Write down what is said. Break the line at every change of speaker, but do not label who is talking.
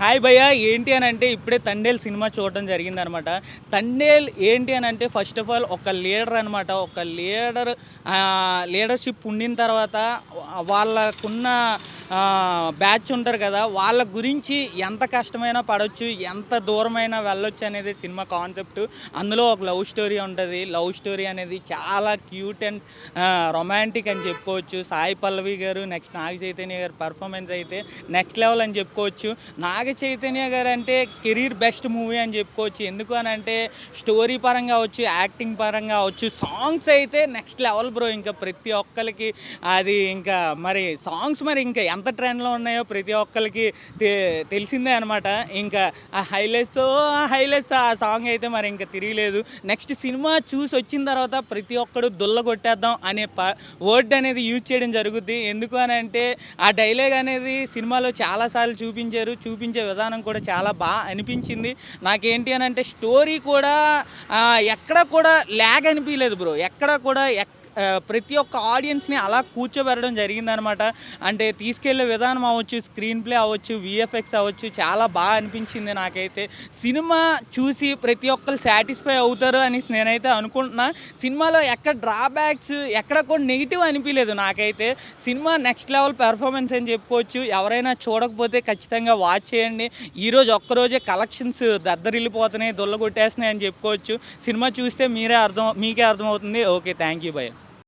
Hi భయ్య, ఏంటి అని అంటే ఇప్పుడే తండేల్ సినిమా చూడడం జరిగిందనమాట. తండేల్ ఏంటి అని అంటే ఫస్ట్ ఆఫ్ ఆల్ ఒక లీడర్ అనమాట. ఒక లీడర్ లీడర్షిప్ ఉండిన తర్వాత వాళ్ళకున్న బ్యాచ్ ఉంటారు కదా, వాళ్ళ గురించి ఎంత కష్టమైనా పడవచ్చు, ఎంత దూరమైనా వెళ్ళొచ్చు అనేది సినిమా కాన్సెప్ట్. అందులో ఒక లవ్ స్టోరీ ఉంటుంది. లవ్ స్టోరీ అనేది చాలా క్యూట్ అండ్ రొమాంటిక్ అని చెప్పుకోవచ్చు. సాయి పల్లవి గారు, నెక్స్ట్ నాగ చైతన్య గారు పర్ఫార్మెన్స్ అయితే నెక్స్ట్ లెవెల్ అని చెప్పుకోవచ్చు. నాగ చైతన్య గారు అంటే కెరీర్ బెస్ట్ మూవీ అని చెప్పుకోవచ్చు. ఎందుకు అని అంటే స్టోరీ పరంగా అవచ్చు, యాక్టింగ్ పరంగా అవచ్చు, సాంగ్స్ అయితే నెక్స్ట్ లెవెల్ బ్రో. ఇంకా ప్రతి ఒక్కరికి అది ఇంకా మరి సాంగ్స్ మరి ఇంకా ఎంత ట్రెండ్లో ఉన్నాయో ప్రతి ఒక్కరికి తెలిసిందే అనమాట. ఇంకా ఆ హైలైట్స్ ఆ సాంగ్ అయితే మరి ఇంకా తిరగలేదు. నెక్స్ట్ సినిమా చూసి వచ్చిన తర్వాత ప్రతి ఒక్కడు దుల్ల కొట్టేద్దాం అనే వర్డ్ అనేది యూజ్ చేయడం జరుగుద్ది. ఎందుకు అని అంటే ఆ డైలాగ్ అనేది సినిమాలో చాలాసార్లు చూపించే విధానం కూడా చాలా బాగా అనిపించింది. నాకేంటి అని అంటే స్టోరీ కూడా ఎక్కడ కూడా ల్యాగ్ అనిపించలేదు బ్రో. ఎక్కడ కూడా ప్రతి ఒక్క ఆడియన్స్ని అలా కూర్చోబెట్టడం జరిగిందనమాట. అంటే తీసుకెళ్లే విధానం అవ్వచ్చు, స్క్రీన్ ప్లే అవ్వచ్చు, విఎఫ్ఎక్స్ అవ్వచ్చు, చాలా బాగా అనిపించింది నాకైతే. సినిమా చూసి ప్రతి ఒక్కరు సాటిస్ఫై అవుతారు అనేసి నేనైతే అనుకుంటున్నా. సినిమాలో ఎక్కడ డ్రాబ్యాక్స్ ఎక్కడ కూడా నెగిటివ్ అనిపించలేదు నాకైతే. సినిమా నెక్స్ట్ లెవెల్ పెర్ఫార్మెన్స్ అని చెప్పుకోవచ్చు. ఎవరైనా చూడకపోతే ఖచ్చితంగా వాచ్ చేయండి. ఈరోజు ఒక్కరోజే కలెక్షన్స్ దద్దరిల్లిపోతున్నాయి, దొల్ల కొట్టేస్తున్నాయి అని చెప్పుకోవచ్చు. సినిమా చూస్తే మీకే అర్థమవుతుంది. ఓకే, థ్యాంక్ యూ భయ్య.